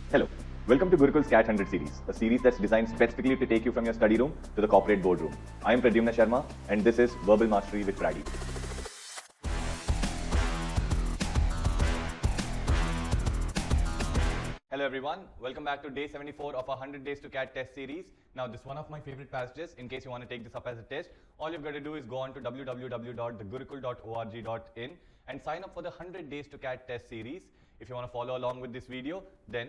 Hello, welcome to Gurukul's CAT 100 series, a series that's designed specifically to take you from your study room to the corporate boardroom. I am Prady Sharma, and this is Verbal Mastery with Prady. Hello everyone, welcome back to day 74 of our 100 days to CAT test series. Now this is one of my favorite passages. In case you want to take this up as a test, all you've got to do is go on to www.thegurukul.org.in and sign up for the 100 days to CAT test series. If you want to follow along with this video, then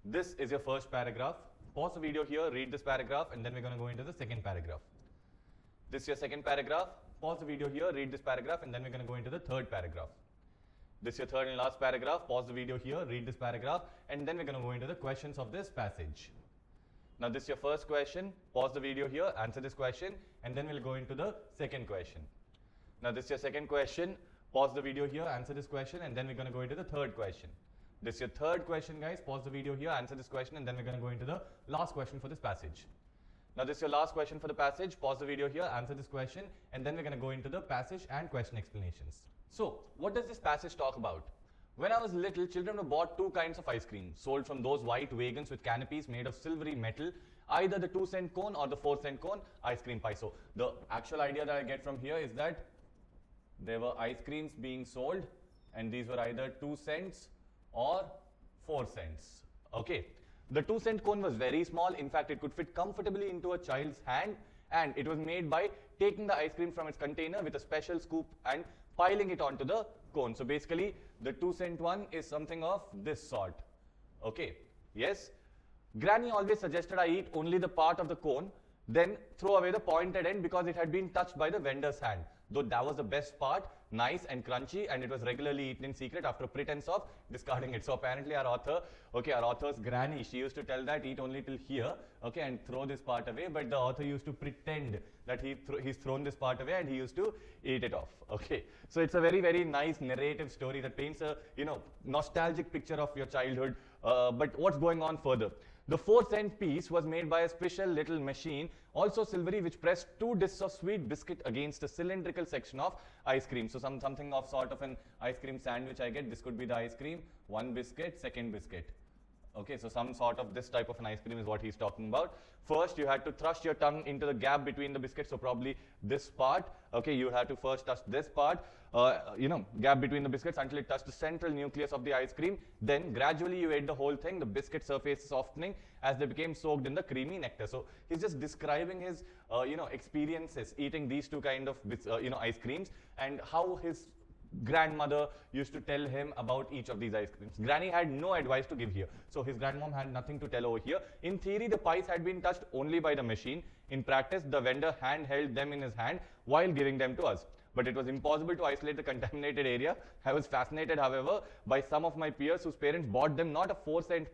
this is your first paragraph. Pause the video here, read this paragraph, and then we're going to go into the second paragraph. This is your second paragraph. Pause the video here, read this paragraph, and then we're going to go into the third paragraph. This is your third and last paragraph. Pause the video here, read this paragraph, and then we're going to go into the questions of this passage. Now this is your first question. Pause the video here, answer this question, and then we'll go into the second question. Now this is your second question. Pause the video here, answer this question, and then we're going to go into the third question. This is your third question, guys. Pause the video here, answer this question, and then we're going to go into the last question for this passage. Now this is your last question for the passage. Pause the video here, answer this question, and then we're going to go into the passage and question explanations. So, what does this passage talk about? When I was little, children were bought two kinds of ice cream, sold from those white wagons with canopies made of silvery metal, either the 2-cent cone or the 4-cent cone ice cream pie. So, the actual idea that I get from here is that there were ice creams being sold, and these were either 2 cents or 4 cents. Okay. The 2-cent cone was very small. In fact, it could fit comfortably into a child's hand, and it was made by taking the ice cream from its container with a special scoop and piling it onto the cone. So basically, the 2-cent one is something of this sort. Okay. Yes. Granny always suggested I eat only the part of the cone, then throw away the pointed end because it had been touched by the vendor's hand. Though that was the best part, nice and crunchy, and it was regularly eaten in secret after pretense of discarding it. So apparently our author's granny, she used to tell that eat only till here, okay, and throw this part away, but the author used to pretend that he's thrown this part away and he used to eat it off, okay. So it's a very, very nice narrative story that paints a, nostalgic picture of your childhood, but what's going on further? The 4-cent piece was made by a special little machine, also silvery, which pressed 2 discs of sweet biscuit against a cylindrical section of ice cream. So something of sort of an ice cream sandwich I get. This could be the ice cream, 1 biscuit, second biscuit. Okay, so some sort of this type of an ice cream is what he's talking about. First, you had to thrust your tongue into the gap between the biscuits, so probably this part. Okay, you had to first touch this part, gap between the biscuits until it touched the central nucleus of the ice cream. Then gradually you ate the whole thing, the biscuit surface softening as they became soaked in the creamy nectar. So he's just describing his, experiences eating these two kind of, ice creams, and how his grandmother used to tell him about each of these ice creams. Granny had no advice to give here. So his grandmom had nothing to tell over here. In theory, the pies had been touched only by the machine. In practice, the vendor held them in his hand while giving them to us. But it was impossible to isolate the contaminated area. I was fascinated, however, by some of my peers whose parents bought them not a 4-cent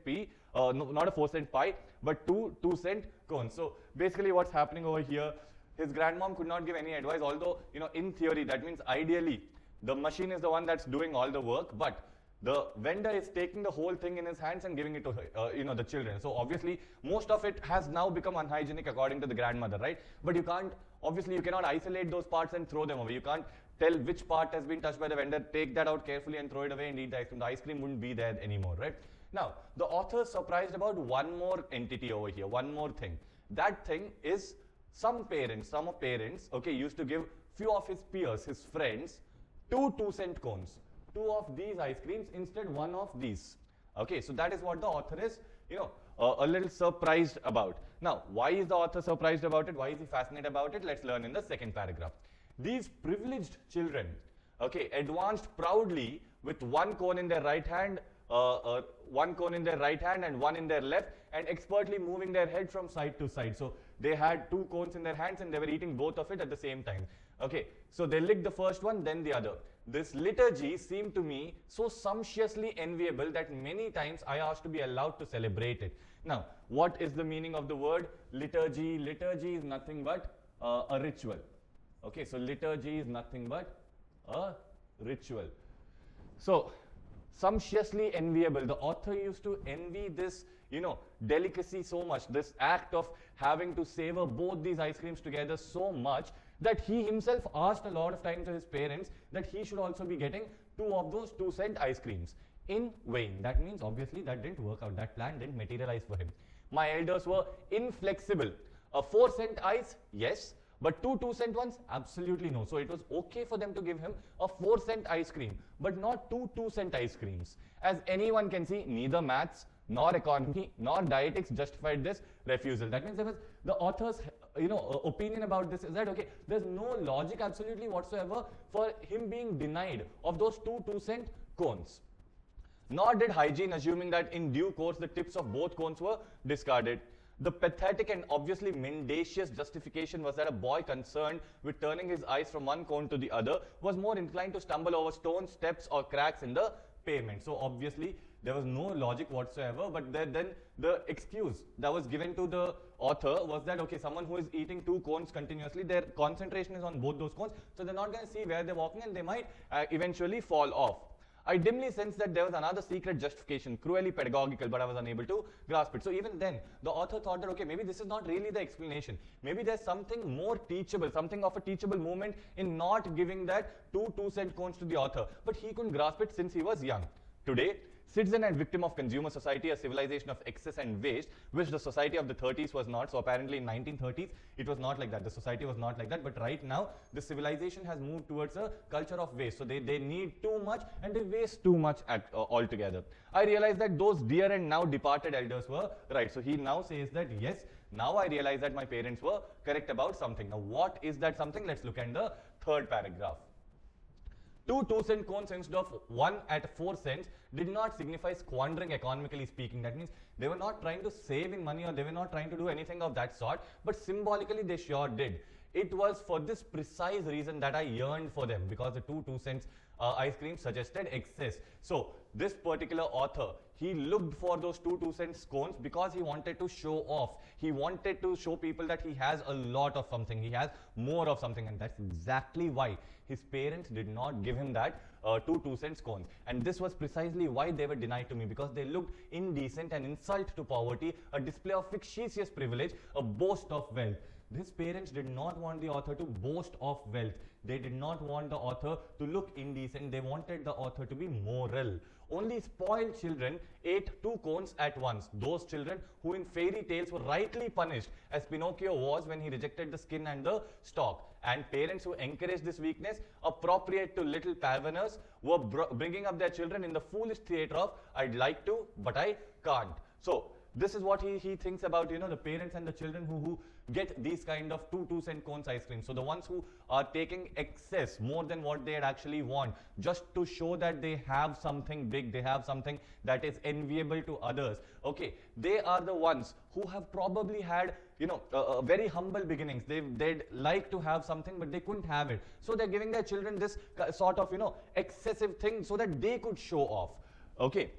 not a 4-cent pie, but 2 2-cent cones. So basically what's happening over here, his grandmom could not give any advice, although, in theory, that means ideally, the machine is the one that's doing all the work, but the vendor is taking the whole thing in his hands and giving it to, the children. So obviously, most of it has now become unhygienic according to the grandmother, right? But you cannot isolate those parts and throw them away. You can't tell which part has been touched by the vendor, take that out carefully and throw it away and eat the ice cream. The ice cream wouldn't be there anymore, right? Now, the author is surprised about one more entity over here, one more thing. That thing is some parents, okay, used to give few of his peers, his friends, 2 2-cent cones, 2 of these ice creams instead 1 of these. Okay, so that is what the author is, a little surprised about. Now, why is the author surprised about it? Why is he fascinated about it? Let's learn in the second paragraph. These privileged children, okay, advanced proudly with 1 cone in their right hand, 1 cone in their right hand and 1 in their left, and expertly moving their head from side to side. So they had 2 cones in their hands and they were eating both of it at the same time. Okay, so they licked the first one, then the other. This liturgy seemed to me so sumptuously enviable that many times I asked to be allowed to celebrate it. Now, what is the meaning of the word liturgy? Liturgy is nothing but a ritual. Okay, so liturgy is nothing but a ritual. So, sumptuously enviable. The author used to envy this, delicacy so much, this act of having to savor both these ice creams together so much that he himself asked a lot of time to his parents that he should also be getting 2 of those 2-cent ice creams. in vain. That means obviously that didn't work out. That plan didn't materialize for him. My elders were inflexible. A 4-cent ice, yes. But 2 2-cent ones, absolutely no. So it was okay for them to give him a 4-cent ice cream, but not 2 2-cent ice creams. As anyone can see, neither maths nor economy nor dietetics justified this refusal. That means there was the author's opinion about this is that, okay, there's no logic absolutely whatsoever for him being denied of those 2 2-cent cones. Nor did hygiene, assuming that in due course the tips of both cones were discarded. The pathetic and obviously mendacious justification was that a boy concerned with turning his eyes from one cone to the other was more inclined to stumble over stones, steps, or cracks in the pavement. So obviously there was no logic whatsoever, but then the excuse that was given to the author was that, okay, someone who is eating 2 cones continuously, their concentration is on both those cones, so they're not going to see where they're walking and they might eventually fall off. I dimly sensed that there was another secret justification, cruelly pedagogical, but I was unable to grasp it. So even then, the author thought that, okay, maybe this is not really the explanation. Maybe there's something more teachable, something of a teachable moment in not giving that 2 2-cent cones to the author. But he couldn't grasp it since he was young. Today, citizen and victim of consumer society, a civilization of excess and waste, which the society of the 30s was not. So apparently in 1930s, it was not like that. The society was not like that. But right now, the civilization has moved towards a culture of waste. So they need too much and they waste too much altogether. I realized that those dear and now departed elders were right. So he now says that, yes, now I realize that my parents were correct about something. Now what is that something? Let's look at the third paragraph. 2 2-cent cones instead of 1 at 4 cents did not signify squandering economically speaking. That means they were not trying to save in money or they were not trying to do anything of that sort, but symbolically they sure did. It was for this precise reason that I yearned for them, because the 2 2-cents ice cream suggested excess. So this particular author, he looked for those 2 2-cent cones because he wanted to show off. He wanted to show people that he has a lot of something, he has more of something, and that's exactly why his parents did not give him that 2 2-cent cones. And this was precisely why they were denied to me, because they looked indecent, an insult to poverty, a display of fictitious privilege, a boast of wealth. His parents did not want the author to boast of wealth. They did not want the author to look indecent. They wanted the author to be moral. Only spoiled children ate 2 cones at once. Those children who in fairy tales were rightly punished, as Pinocchio was when he rejected the skin and the stalk. And parents who encouraged this weakness, appropriate to little parveners, were bringing up their children in the foolish theater of I'd like to, but I can't. So this is what he thinks about, the parents and the children who get these kind of 2 2-cent cones ice cream. So the ones who are taking excess more than what they actually want, just to show that they have something big, they have something that is enviable to others. Okay, they are the ones who have probably had, very humble beginnings. They'd like to have something, but they couldn't have it. So they're giving their children this sort of, excessive thing so that they could show off. Okay.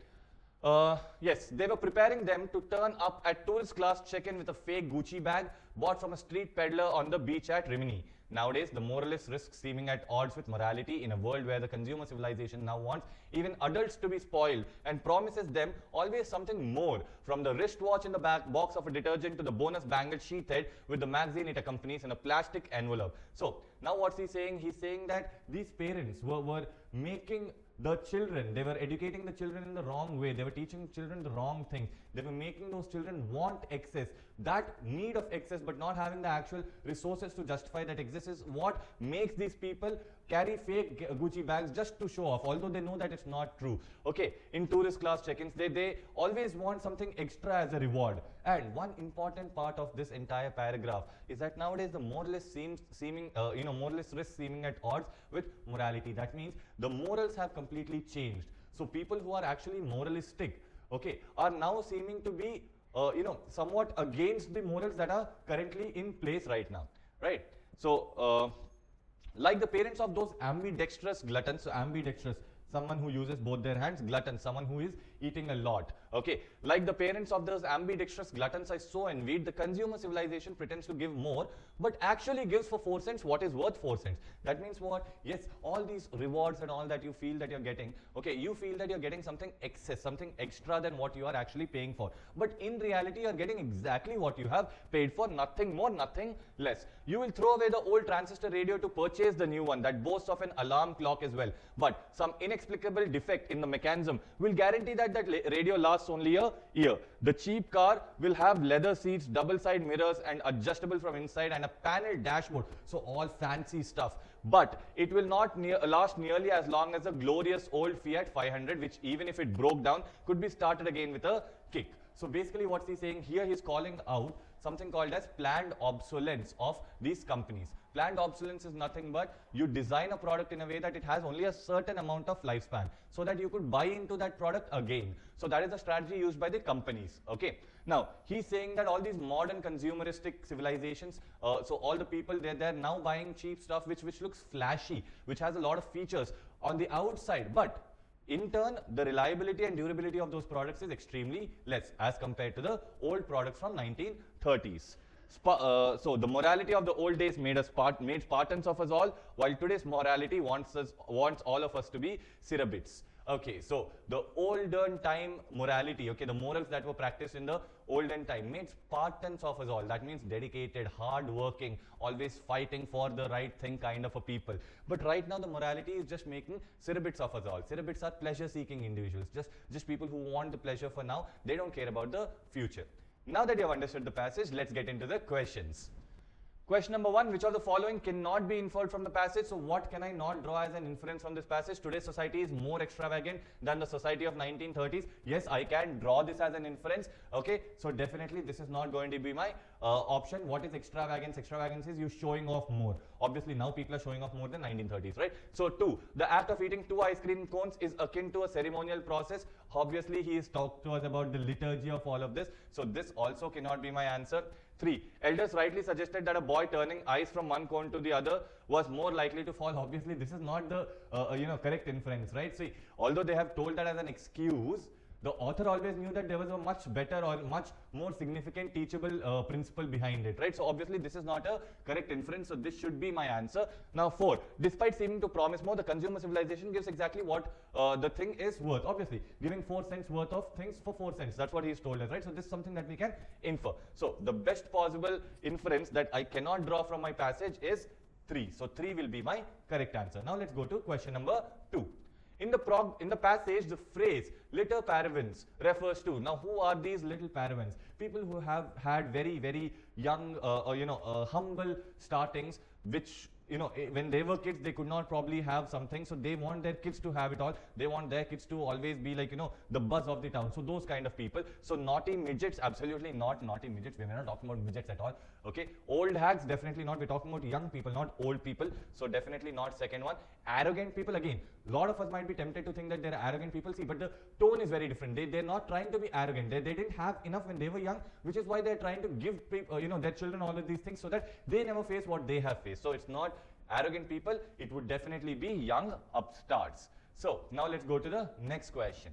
Yes, they were preparing them to turn up at tourist class check-in with a fake Gucci bag bought from a street peddler on the beach at Rimini. Nowadays, the moralists risk seeming at odds with morality in a world where the consumer civilization now wants even adults to be spoiled and promises them always something more, from the wristwatch in the back box of a detergent to the bonus bangle sheathed with the magazine it accompanies in a plastic envelope. So, now what's he saying? He's saying that these parents were making the children, they were educating the children in the wrong way. They were teaching children the wrong things. They were making those children want excess. That need of excess, but not having the actual resources to justify that excess, is what makes these people carry fake Gucci bags just to show off, although they know that it's not true. Okay, in tourist class check-ins, they always want something extra as a reward. And one important part of this entire paragraph is that nowadays the moralist moralist risk seeming at odds with morality. That means the morals have completely changed. So people who are actually moralistic, okay, are now seeming to be somewhat against the morals that are currently in place right now, right? So like the parents of those ambidextrous gluttons, so ambidextrous, someone who uses both their hands, glutton, someone who is eating a lot. Okay, like the parents of those ambidextrous gluttons I so envied, the consumer civilization pretends to give more, but actually gives for 4 cents what is worth 4 cents. That means what? Yes, all these rewards and all that you feel that you're getting, okay, you feel that you're getting something excess, something extra than what you are actually paying for. But in reality, you're getting exactly what you have paid for, nothing more, nothing less. You will throw away the old transistor radio to purchase the new one that boasts of an alarm clock as well. But some inexplicable defect in the mechanism will guarantee that that radio lasts only a year. The cheap car will have leather seats, double-side mirrors and adjustable from inside and a panel dashboard. So all fancy stuff. But it will not last nearly as long as a glorious old Fiat 500, which even if it broke down, could be started again with a kick. So basically what's he saying here, he's calling out something called as planned obsolescence of these companies. Planned obsolescence is nothing but you design a product in a way that it has only a certain amount of lifespan so that you could buy into that product again. So that is the strategy used by the companies. Okay. Now, he's saying that all these modern consumeristic civilizations, so all the people, they're now buying cheap stuff which looks flashy, which has a lot of features on the outside, but in turn, the reliability and durability of those products is extremely less as compared to the old products from 1930s. So the morality of the old days made Spartans of us all, while today's morality wants all of us to be Cerabites. Okay, so the olden time morality, okay, the morals that were practiced in the olden time made Spartans of us all. That means dedicated, hard-working, always fighting for the right thing kind of a people. But right now the morality is just making Cerabites of us all. Cerabites are pleasure-seeking individuals, just people who want the pleasure for now. They don't care about the future. Now that you have understood the passage, let's get into the questions. Question number 1, which of the following cannot be inferred from the passage? So what can I not draw as an inference from this passage? Today's society is more extravagant than the society of 1930s. Yes, I can draw this as an inference. Okay, so definitely this is not going to be my option. What is extravagance? Extravagance is you showing off more. Obviously now people are showing off more than 1930s, right? So 2, the act of eating 2 ice cream cones is akin to a ceremonial process. Obviously he is talked to us about the liturgy of all of this. So this also cannot be my answer. 3, elders rightly suggested that a boy turning ice from one cone to the other was more likely to fall. Obviously this is not the correct inference, right? See, although they have told that as an excuse, the author always knew that there was a much better or much more significant teachable principle behind it, right? So obviously this is not a correct inference, so this should be my answer. Now 4, despite seeming to promise more, the consumer civilization gives exactly what the thing is worth. Obviously giving 4 cents worth of things for 4 cents, that's what he's told us, right? So this is something that we can infer. So the best possible inference that I cannot draw from my passage is 3. So 3 will be my correct answer. Now let's go to question number 2. In the passage, the phrase little paravans refers to. Now, who are these little paravans? People who have had very, very young, humble startings, which, when they were kids, they could not probably have something. So they want their kids to have it all. They want their kids to always be like, the buzz of the town. So those kind of people. So naughty midgets, absolutely not naughty midgets. We're not talking about midgets at all. Okay. Old hags, definitely not. We're talking about young people, not old people. So definitely not second one. Arrogant people, again, a lot of us might be tempted to think that they're arrogant people. See, but the tone is very different. They're not trying to be arrogant. They didn't have enough when they were young, which is why they're trying to give people, their children all of these things so that they never face what they have faced. So it's not arrogant people. It would definitely be young upstarts. So now let's go to the next question.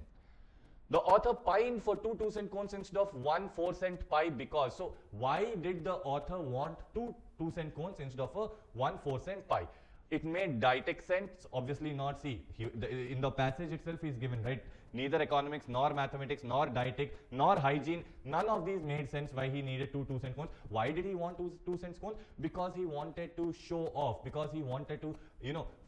The author pined for 2 2-cent cones instead of 1 4-cent pie because. So why did the author want 2 2-cent cones instead of a 1 4-cent pie? It made dietetic sense, obviously not. See, in the passage itself is given, right? Neither economics, nor mathematics, nor dietetic, nor hygiene, none of these made sense why he needed 2 2-cent cones. Why did he want 2 cent cones? Because he wanted to show off, because he wanted to,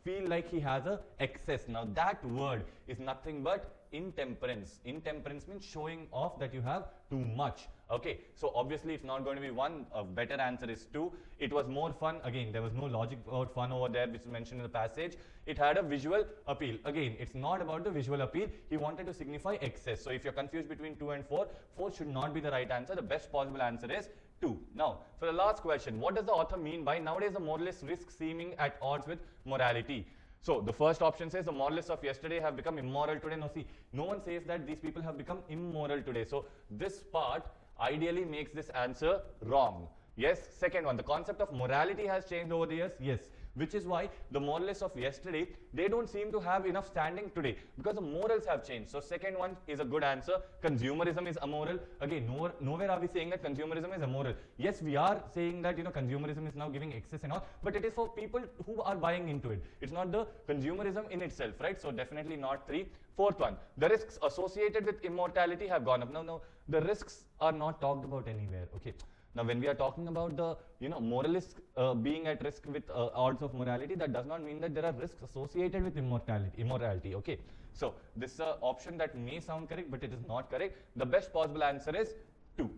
feel like he has a excess. Now that word is nothing but intemperance. Intemperance means showing off that you have too much. Okay, so obviously it's not going to be 1. A better answer is 2. It was more fun. Again, there was no logic about fun over there, which is mentioned in the passage. It had a visual appeal. Again, it's not about the visual appeal. He wanted to signify excess. So if you're confused between 2 and 4, 4 should not be the right answer. The best possible answer is 2. Now, for the last question, what does the author mean by nowadays the moralists risk seeming at odds with morality? So the first option says the moralists of yesterday have become immoral today. No, see, no one says that these people have become immoral today. So this part ideally makes this answer wrong. Yes. Second one, the concept of morality has changed over the years. Yes. which is why the moralists of yesterday, they don't seem to have enough standing today because the morals have changed. So second one is a good answer. Consumerism is amoral. Again, nowhere are we saying that consumerism is immoral. Yes, we are saying that consumerism is now giving excess and all, but it is for people who are buying into it. It's not the consumerism in itself, right? So definitely not 3. Fourth one, the risks associated with immortality have gone up. No, the risks are not talked about anywhere. Okay. Now, when we are talking about the moralists being at risk with odds of morality, that does not mean that there are risks associated with immorality. Okay. So this is an option that may sound correct, but it is not correct. The best possible answer is 2.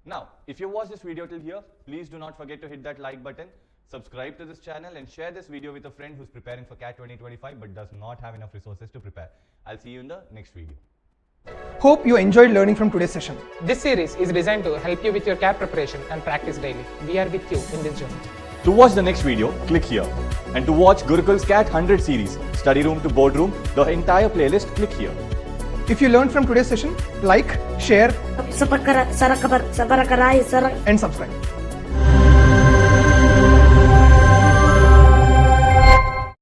Now, if you watched this video till here, please do not forget to hit that like button, subscribe to this channel, and share this video with a friend who's preparing for CAT 2025 but does not have enough resources to prepare. I'll see you in the next video. Hope you enjoyed learning from today's session. This series is designed to help you with your CAT preparation and practice daily. We are with you in this journey. To watch the next video, click here. And to watch Gurukul's CAT 100 series, study room to boardroom, the entire playlist, click here. If you learned from today's session, like, share, and subscribe.